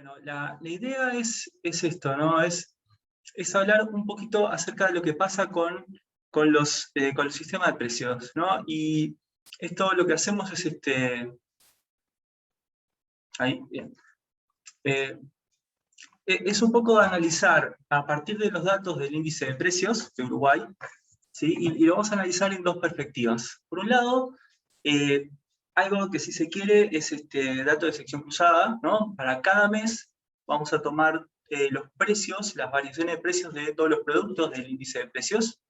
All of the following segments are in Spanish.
Bueno, la idea es esto, ¿no? Es hablar un poquito acerca de lo que pasa con con el sistema de precios, ¿no? Y esto lo que hacemos es ahí, bien. Es un poco analizar a partir de los datos del índice de precios de Uruguay, ¿sí? Y lo vamos a analizar en dos perspectivas. Por un lado, eh, algo que si se quiere es dato de sección cruzada, ¿no? Para cada mes vamos a tomar los precios, las variaciones de precios de todos los productos del índice de precios,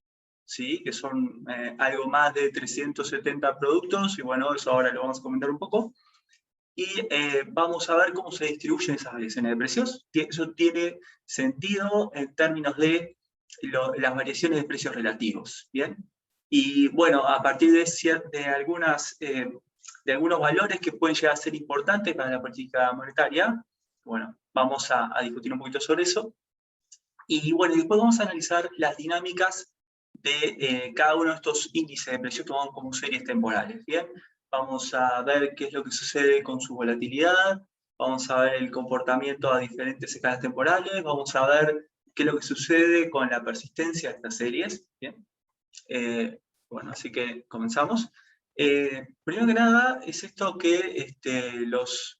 ¿sí? Que son algo más de 370 productos, y bueno, eso ahora lo vamos a comentar un poco. Y vamos a ver cómo se distribuyen esas variaciones de precios. Eso tiene sentido en términos de las variaciones de precios relativos, ¿bien? Y bueno, a partir de algunos valores que pueden llegar a ser importantes para la política monetaria, bueno, vamos a discutir un poquito sobre eso. Y bueno, después vamos a analizar las dinámicas de cada uno de estos índices de precios que tomamos como series temporales, ¿bien? Vamos a ver qué es lo que sucede con su volatilidad, vamos a ver el comportamiento a diferentes escalas temporales, vamos a ver qué es lo que sucede con la persistencia de estas series, ¿bien? Bueno, así que comenzamos. Primero que nada, es esto que estos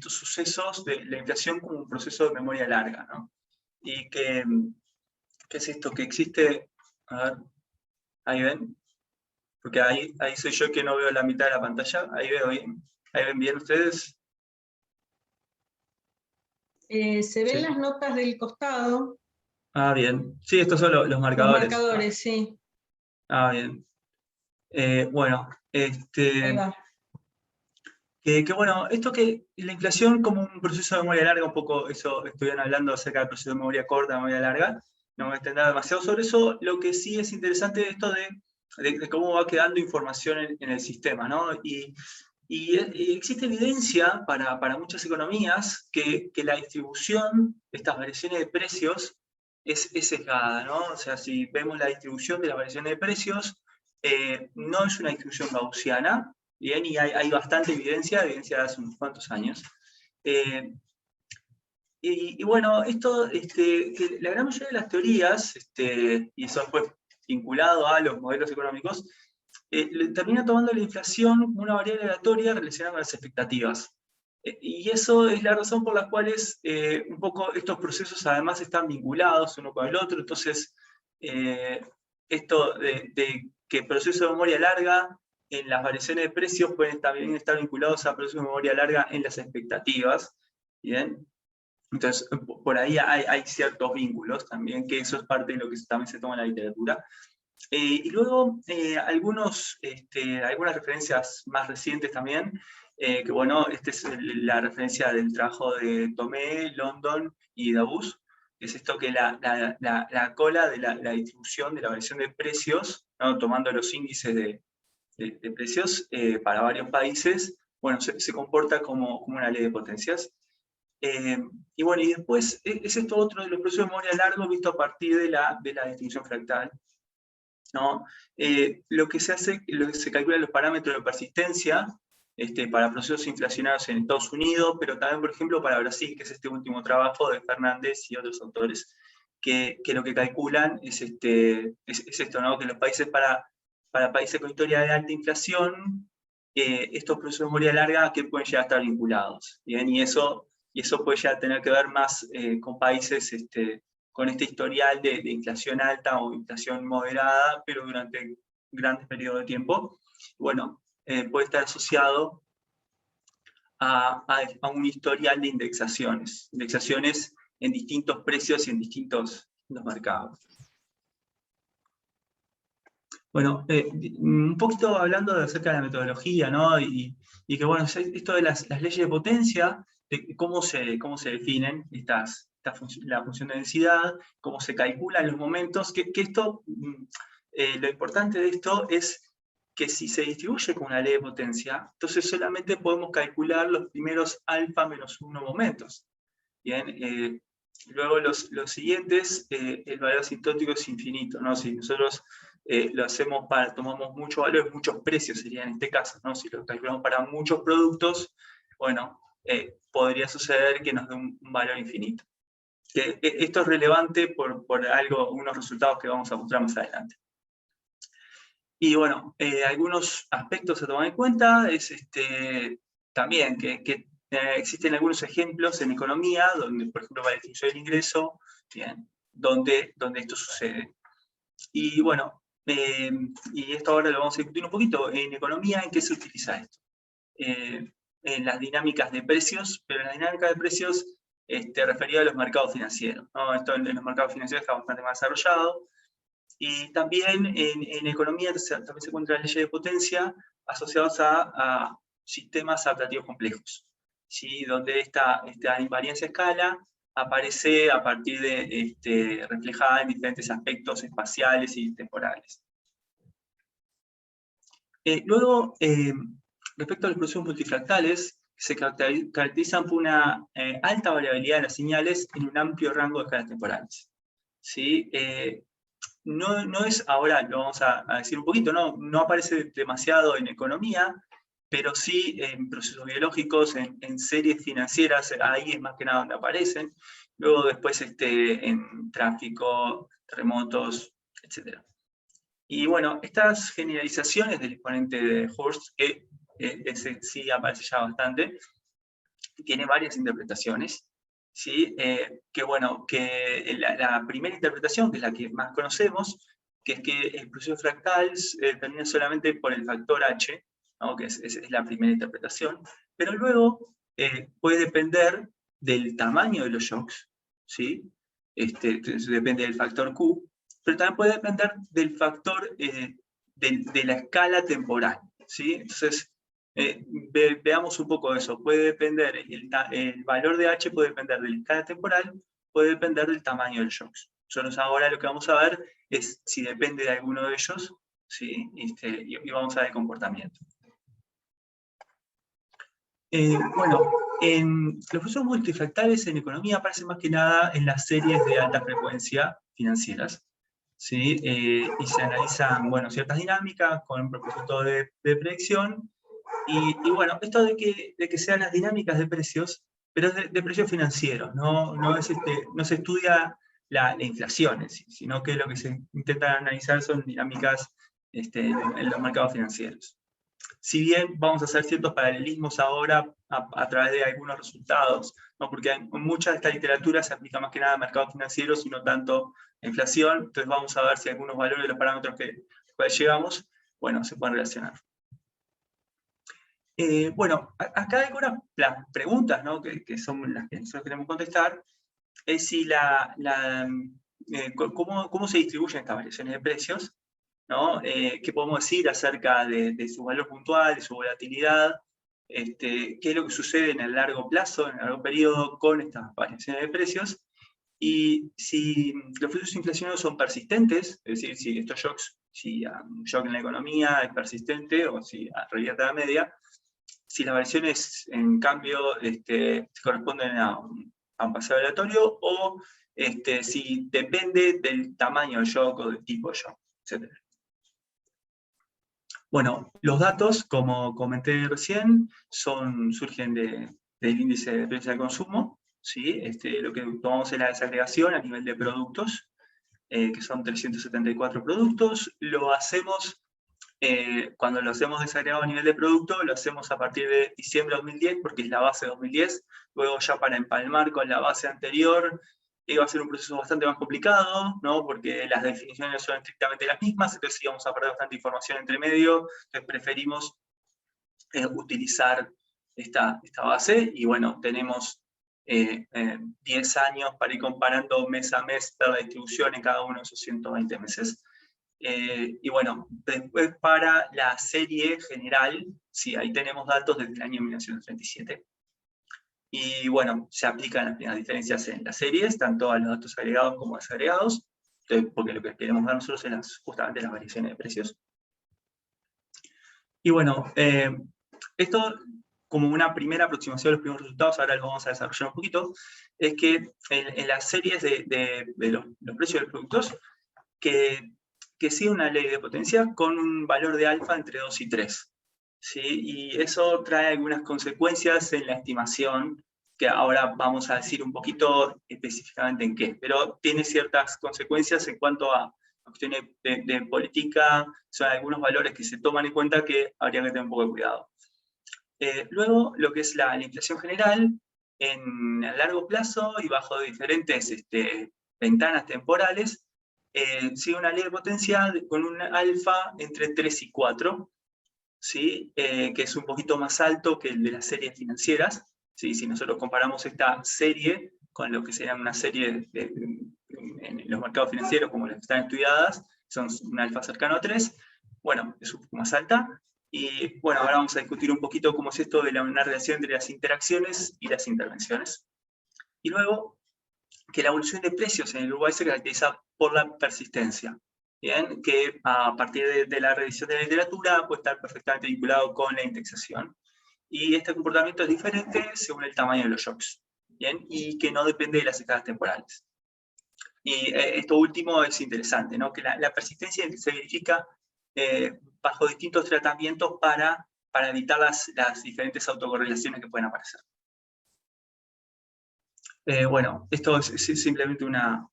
sucesos de la inflación como un proceso de memoria larga, ¿no? Y ¿qué es esto? Que existe, a ver, ahí ven, porque ahí soy yo que no veo la mitad de la pantalla, ahí veo bien, ahí ven bien ustedes. Se ven ¿Sí? las notas del costado. Ah, bien. Sí, estos son los Los marcadores. marcadores, sí. Ah, bien. Bueno, Ahí va. que bueno, esto que la inflación como un proceso de memoria larga, un poco eso estuvieron hablando acerca del proceso de memoria corta, de memoria larga, no me voy a extender demasiado sobre eso. Lo que sí es interesante es esto de cómo va quedando información en el sistema, ¿no? Y existe evidencia para muchas economías que la distribución de estas variaciones de precios es sesgada, ¿no? O sea, si vemos la distribución de las variaciones de precios, no es una distribución gaussiana, bien, y hay bastante evidencia de hace unos cuantos años. Y bueno, esto, que la gran mayoría de las teorías, y eso fue vinculado a los modelos económicos, termina tomando la inflación como una variable aleatoria relacionada con las expectativas. Y eso es la razón por la cual un poco estos procesos además están vinculados uno con el otro. Entonces, esto de que procesos de memoria larga en las variaciones de precios pueden también estar vinculados a procesos de memoria larga en las expectativas. ¿Bien? Entonces, por ahí hay ciertos vínculos también, que eso es parte de lo que también se toma en la literatura. Y luego algunas referencias más recientes también, que bueno, esta es la referencia del trabajo de Tomé, London y Dabus, es esto que la cola de la distribución de la variación de precios, ¿no? Tomando los índices de precios para varios países, bueno, se comporta como una ley de potencias. Eh, y bueno, y después es esto otro de los procesos de memoria largo visto a partir de la distribución fractal, ¿no? Lo que se hace, lo que se calcula los parámetros de persistencia para procesos inflacionarios en Estados Unidos, pero también, por ejemplo, para Brasil, que es este último trabajo de Fernández y otros autores, que lo que calculan es esto, ¿no? Que los países para países con historia de alta inflación, estos procesos de memoria larga que pueden llegar a estar vinculados, ¿bien? Y eso puede ya tener que ver más con países con este historial de inflación alta o inflación moderada, pero durante grandes periodos de tiempo. Bueno, puede estar asociado a un historial de indexaciones en distintos precios y en distintos mercados. Bueno, un poquito hablando acerca de la metodología, ¿no? Y que bueno, esto de las leyes de potencia, de cómo se definen la función de densidad, cómo se calculan los momentos, que esto, lo importante de esto es que si se distribuye con una ley de potencia, entonces solamente podemos calcular los primeros alfa menos 1 momentos. Bien, luego los siguientes, el valor asintótico es infinito, ¿no? Si nosotros lo hacemos tomamos muchos valores, muchos precios sería en este caso, ¿no? Si lo calculamos para muchos productos, bueno, podría suceder que nos dé un valor infinito. Esto es relevante por unos resultados que vamos a mostrar más adelante. Y bueno, algunos aspectos a tomar en cuenta es también que existen algunos ejemplos en economía, donde, por ejemplo, para la distribución del ingreso, bien, donde esto sucede. Y bueno, y esto ahora lo vamos a discutir un poquito. En economía, ¿en qué se utiliza esto? En las dinámicas de precios, pero en la dinámica de precios referido a los mercados financieros, ¿no? Esto en los mercados financieros está bastante más desarrollado. Y también en economía también se encuentran leyes de potencia asociadas a sistemas adaptativos complejos, ¿sí? Donde esta invariancia a escala aparece a partir de reflejada en diferentes aspectos espaciales y temporales. Luego, respecto a los procesos multifractales, se caracterizan por una alta variabilidad de las señales en un amplio rango de escalas temporales, ¿sí? No es, ahora lo vamos a decir un poquito, no aparece demasiado en economía, pero sí en procesos biológicos, en series financieras, ahí es más que nada donde aparecen. Luego después en tráfico, terremotos, etc. Y bueno, estas generalizaciones del exponente de Hurst, que ese sí aparece ya bastante, tiene varias interpretaciones, ¿sí? Que bueno, que la primera interpretación, que es la que más conocemos, que es que el proceso fractal termina solamente por el factor H, ¿no? Que es la primera interpretación, pero luego puede depender del tamaño de los shocks, ¿sí? Depende del factor Q, pero también puede depender del factor de la escala temporal, ¿sí? Entonces, veamos un poco eso. Puede depender, el valor de H puede depender de la escala temporal, puede depender del tamaño del shocks. Nosotros ahora lo que vamos a ver es si depende de alguno de ellos, ¿sí? Y vamos a ver el comportamiento. Bueno, los procesos multifractales en economía aparecen más que nada en las series de alta frecuencia financieras, ¿sí? Y se analizan, bueno, ciertas dinámicas con un propósito de predicción. Y bueno, esto de que sean las dinámicas de precios, pero es de precios financieros, no se estudia la inflación, sino que lo que se intenta analizar son dinámicas en los mercados financieros. Si bien vamos a hacer ciertos paralelismos ahora a través de algunos resultados, ¿no? Porque mucha de esta literatura se aplica más que nada a mercados financieros y no tanto a inflación, entonces vamos a ver si algunos valores de los parámetros que llegamos, bueno, se pueden relacionar. Bueno, acá hay algunas preguntas, ¿no? que son las que nosotros queremos contestar, es si cómo se distribuyen estas variaciones de precios, ¿no? ¿Qué podemos decir acerca de su valor puntual, de su volatilidad? ¿Qué es lo que sucede en el largo plazo, en el largo periodo, con estas variaciones de precios? Y si los procesos inflacionarios son persistentes, es decir, si estos shocks, si un shock en la economía es persistente, o si a realidad de la media, si las variaciones, en cambio, corresponden a un paseo aleatorio, o si depende del tamaño del shock o del tipo de shock, etc. Bueno, los datos, como comenté recién, surgen del índice de precios al consumo, ¿sí? Lo que tomamos es la desagregación a nivel de productos, que son 374 productos. Lo hacemos, cuando lo hacemos desagregado a nivel de producto, lo hacemos a partir de diciembre de 2010, porque es la base de 2010. Luego ya para empalmar con la base anterior, va a ser un proceso bastante más complicado, ¿no? Porque las definiciones son estrictamente las mismas, entonces íbamos a perder bastante información entre medio, entonces preferimos utilizar esta base, y bueno, tenemos 10 años para ir comparando mes a mes la distribución en cada uno de esos 120 meses. Y bueno, después para la serie general, sí, ahí tenemos datos desde el año 1937. Y bueno, se aplican las diferencias en las series, tanto a los datos agregados como desagregados, porque lo que queremos ver nosotros es justamente las variaciones de precios. Y bueno, esto como una primera aproximación a los primeros resultados, ahora lo vamos a desarrollar un poquito, es que en las series de los precios de los productos, que sigue una ley de potencia con un valor de alfa entre 2 y 3. ¿sí? Y eso trae algunas consecuencias en la estimación, que ahora vamos a decir un poquito específicamente en qué, pero tiene ciertas consecuencias en cuanto a cuestiones de política, son algunos valores que se toman en cuenta que habría que tener un poco de cuidado. Luego, lo que es la inflación general, a largo plazo y bajo diferentes ventanas temporales, sigue una ley de potencia con un alfa entre 3 y 4, ¿sí? Que es un poquito más alto que el de las series financieras. ¿Sí? Si nosotros comparamos esta serie con lo que sería una serie en los mercados financieros, como las que están estudiadas, son un alfa cercano a 3, bueno, es un poco más alta. Y bueno, ahora vamos a discutir un poquito cómo es esto de una relación entre las interacciones y las intervenciones. Y luego, que la evolución de precios en el Uruguay se caracteriza por la persistencia. Bien, que a partir de la revisión de la literatura puede estar perfectamente vinculado con la indexación. Y este comportamiento es diferente según el tamaño de los shocks. Bien, y que no depende de las escalas temporales. Y esto último es interesante, ¿no? Que la persistencia se verifica bajo distintos tratamientos para evitar las diferentes autocorrelaciones que pueden aparecer. Bueno, esto es simplemente una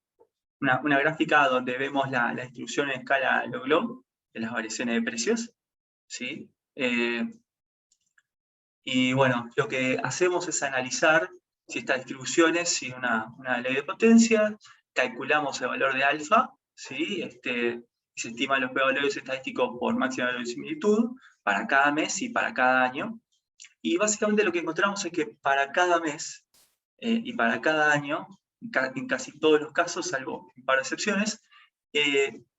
gráfica donde vemos la distribución en escala log-log de las variaciones de precios, ¿sí? Y bueno, lo que hacemos es analizar si estas distribuciones, si una ley de potencia, calculamos el valor de alfa, ¿sí? Y se estiman los valores estadísticos por máxima verosimilitud para cada mes y para cada año. Y básicamente lo que encontramos es que para cada mes y para cada año, en casi todos los casos, salvo un par de excepciones,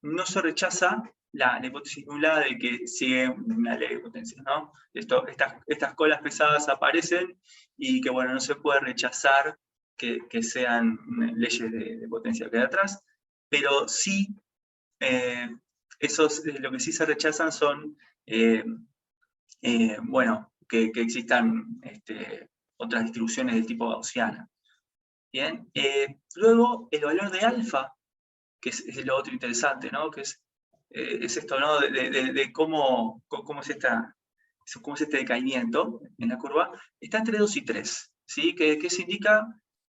no se rechaza la hipótesis nula de que sigue una ley de potencia, ¿no? Estas colas pesadas aparecen y que, bueno, no se puede rechazar que sean leyes de potencia que hay atrás, pero sí, lo que sí se rechazan son, bueno, que existan otras distribuciones del tipo gaussiana. Bien, luego el valor de alfa, que es lo otro interesante, ¿no? Que es esto, ¿no? De cómo es este decaimiento en la curva, está entre 2 y 3, ¿sí? Que se indica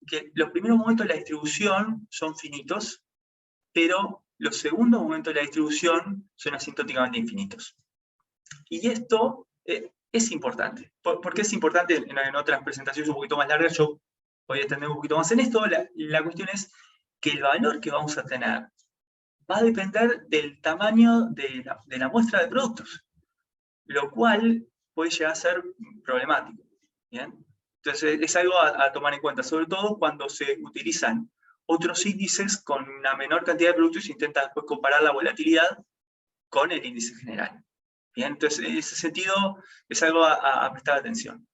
que los primeros momentos de la distribución son finitos, pero los segundos momentos de la distribución son asintóticamente infinitos. Y esto es importante. ¿Por qué es importante? En otras presentaciones un poquito más largas yo voy a extender un poquito más en esto. La cuestión es que el valor que vamos a tener va a depender del tamaño de la muestra de productos, lo cual puede llegar a ser problemático. ¿Bien? Entonces es algo a tomar en cuenta, sobre todo cuando se utilizan otros índices con una menor cantidad de productos y se intenta después comparar la volatilidad con el índice general. Bien, entonces en ese sentido es algo a prestar atención.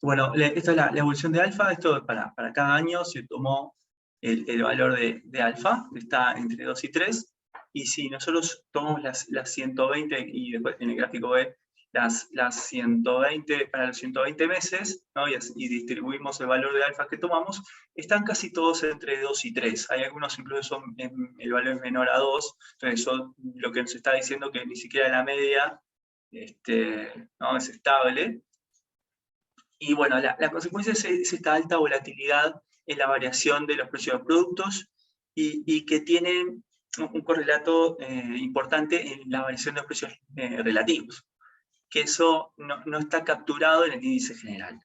Bueno, esta es la evolución de alfa. Esto para cada año se tomó el valor de alfa, que está entre 2 y 3, y si nosotros tomamos las 120, y después en el gráfico ve las 120 para los 120 meses, ¿no? y distribuimos el valor de alfa que tomamos, están casi todos entre 2 y 3. Hay algunos incluso el valor es menor a 2, entonces eso lo que nos está diciendo que ni siquiera la media ¿no? es estable. Y bueno, la consecuencia es esta alta volatilidad en la variación de los precios de los productos y que tiene un correlato importante en la variación de los precios relativos, que eso no está capturado en el índice general.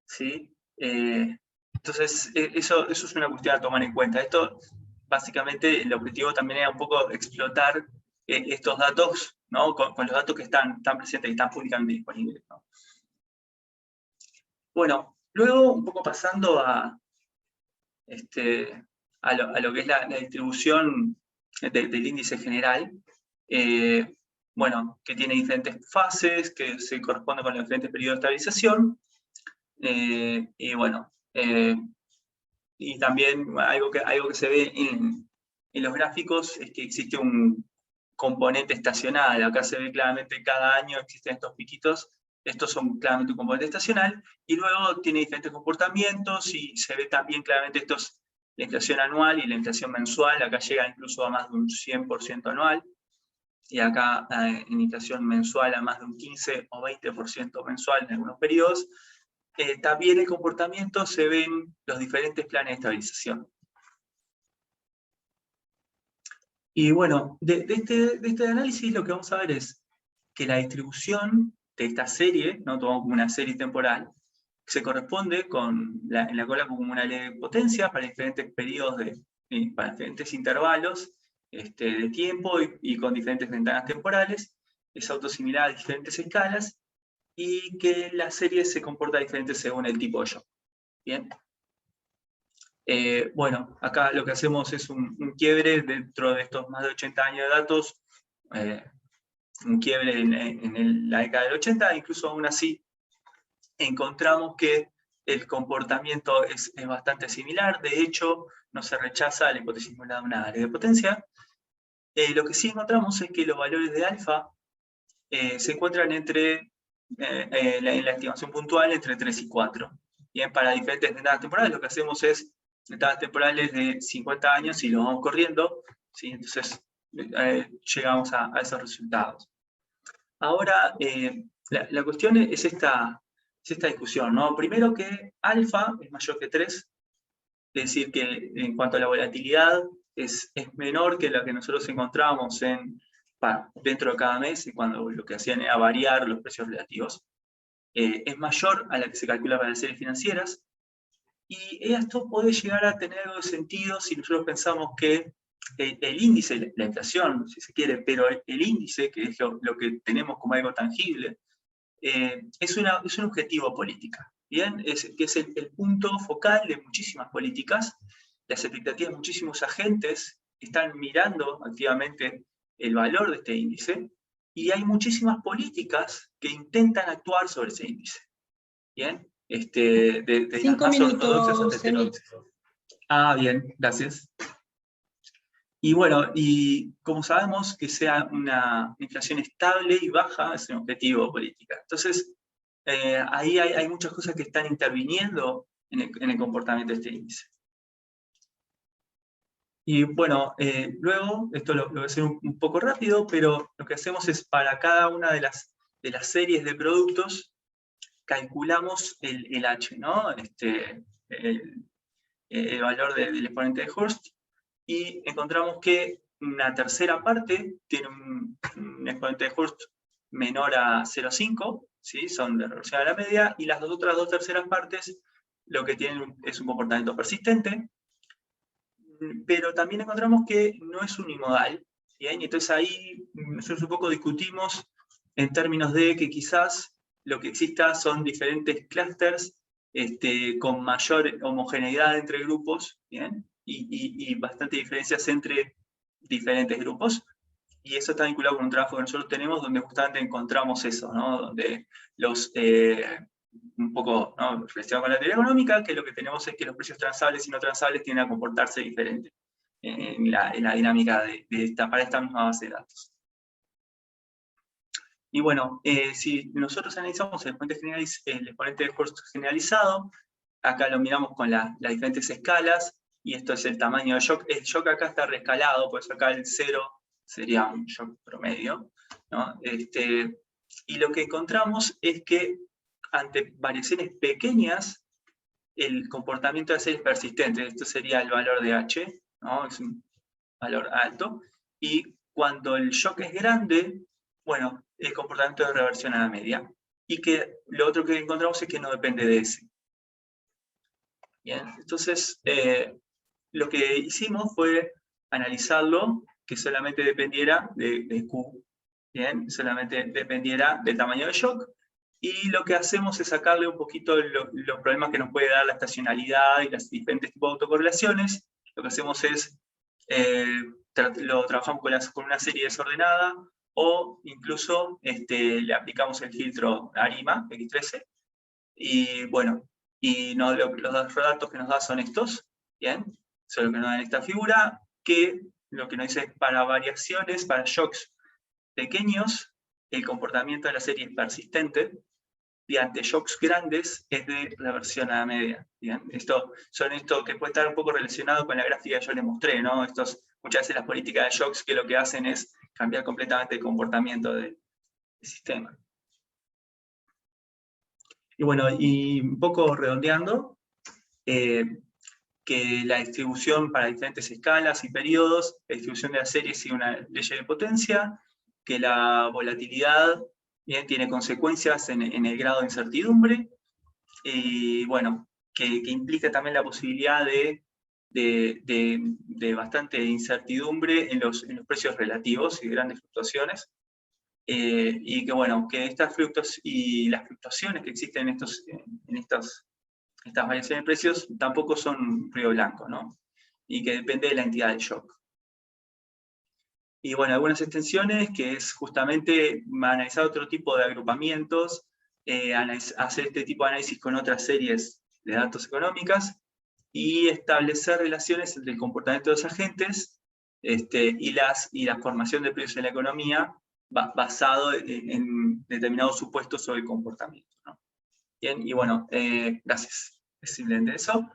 ¿Sí? Entonces, eso es una cuestión a tomar en cuenta. Esto, básicamente, el objetivo también era un poco explotar estos datos, ¿no? con los datos que están presentes y están públicamente disponibles, ¿no? Bueno, luego un poco pasando a lo que es la distribución del índice general, bueno, que tiene diferentes fases, que se corresponden con los diferentes periodos de estabilización, y bueno, y también algo que se ve en los gráficos es que existe un componente estacional. Acá se ve claramente cada año existen estos piquitos. Estos son claramente un componente estacional, y luego tiene diferentes comportamientos, y se ve también claramente la inflación anual y la inflación mensual. Acá llega incluso a más de un 100% anual. y acá en inflación mensual a más de un 15 o 20% mensual en algunos periodos, también el comportamiento se ve en los diferentes planes de estabilización. Y bueno, de este análisis lo que vamos a ver es que la distribución de esta serie, ¿no? Tomamos como una serie temporal, se corresponde con en la cola como una ley de potencia para diferentes periodos, para diferentes intervalos de tiempo y con diferentes ventanas temporales. Es autosimilar a diferentes escalas y que la serie se comporta diferente según el tipo de shock. ¿Bien? Bueno, acá lo que hacemos es un quiebre dentro de estos más de 80 años de datos, un quiebre en la década del 80, incluso aún así encontramos que el comportamiento es bastante similar. De hecho, no se rechaza la hipótesis de una ley de potencia. Lo que sí encontramos es que los valores de alfa se encuentran en la estimación puntual entre 3 y 4. Bien, para diferentes ventanas temporales lo que hacemos es ventanas temporales de 50 años y lo vamos corriendo, ¿sí? Entonces llegamos a esos resultados. Ahora, la cuestión es esta discusión, ¿no? Primero que alfa es mayor que 3, es decir, que en cuanto a la volatilidad es menor que la que nosotros encontramos dentro de cada mes, cuando lo que hacían era variar los precios relativos. Es mayor a la que se calcula para las series financieras, y esto puede llegar a tener algo de sentido si nosotros pensamos que el índice, la inflación, si se quiere, pero el índice, que es lo que tenemos como algo tangible, es un objetivo política, ¿bien? Que es el punto focal de muchísimas políticas. Las expectativas de muchísimos agentes están mirando activamente el valor de este índice, y hay muchísimas políticas que intentan actuar sobre ese índice, ¿bien? De las más ortodoxas hasta heterodoxas. Ah, bien, gracias. Y bueno, y como sabemos, que sea una inflación estable y baja es un objetivo político. Entonces, ahí hay muchas cosas que están interviniendo en el comportamiento de este índice. Y bueno, luego, esto lo voy a hacer un poco rápido, pero lo que hacemos es para cada una de las series de productos, calculamos el H, ¿no? El valor del exponente de Hurst, y encontramos que una tercera parte tiene un exponente de Hurst menor a 0,5, ¿sí? Son de reversión a la media, y las otras dos terceras partes lo que tienen es un comportamiento persistente, pero también encontramos que no es unimodal, ¿bien? Y entonces ahí nosotros un poco discutimos en términos de que quizás lo que exista son diferentes clústeres con mayor homogeneidad entre grupos, ¿bien? Y bastante diferencias entre diferentes grupos, y eso está vinculado con un trabajo que nosotros tenemos donde justamente encontramos eso, ¿no? Donde un poco, ¿no?, relacionado con la teoría económica, que lo que tenemos es que los precios transables y no transables tienden a comportarse diferente en la dinámica para esta misma base de datos. Y bueno, si nosotros analizamos el exponente de Hurst generalizado, acá lo miramos con las diferentes escalas, y esto es el tamaño de shock. El shock acá está reescalado, pues acá el 0 sería un shock promedio, ¿no? Y lo que encontramos es que ante variaciones pequeñas, el comportamiento de la serie es persistente. Esto sería el valor de H, ¿no? Es un valor alto. Y cuando el shock es grande, bueno, el comportamiento de reversión a la media. Y que lo otro que encontramos es que no depende de ese. Bien, entonces lo que hicimos fue analizarlo que solamente dependiera de Q. Bien, solamente dependiera del tamaño del shock. Y lo que hacemos es sacarle un poquito los problemas que nos puede dar la estacionalidad y las diferentes tipos de autocorrelaciones. Lo que hacemos es, lo trabajamos con una serie desordenada, o incluso le aplicamos el filtro ARIMA, X13, y bueno, los datos que nos da son estos, ¿bien? Son lo que nos da en esta figura, que lo que nos dice es para variaciones, para shocks pequeños, el comportamiento de la serie es persistente, ante shocks grandes es de reversión a la media. Bien. Esto que puede estar un poco relacionado con la gráfica que yo les mostré, ¿no? Muchas veces las políticas de shocks que lo que hacen es cambiar completamente el comportamiento del sistema. Y bueno, y un poco redondeando, que la distribución para diferentes escalas y periodos, la distribución de las series sigue una ley de potencia, que la volatilidad bien, tiene consecuencias en el grado de incertidumbre, y bueno, que implica también la posibilidad de bastante incertidumbre en los precios relativos y grandes fluctuaciones, y que bueno, que estas fluctuaciones que existen en estas variaciones de precios tampoco son ruido blanco, ¿no? Y que depende de la entidad del shock. Y bueno, algunas extensiones que es justamente analizar otro tipo de agrupamientos, hacer este tipo de análisis con otras series de datos económicas y establecer relaciones entre el comportamiento de los agentes y la formación de precios en la economía basado en determinados supuestos sobre el comportamiento, ¿no? Bien, y bueno, gracias. Es simplemente eso.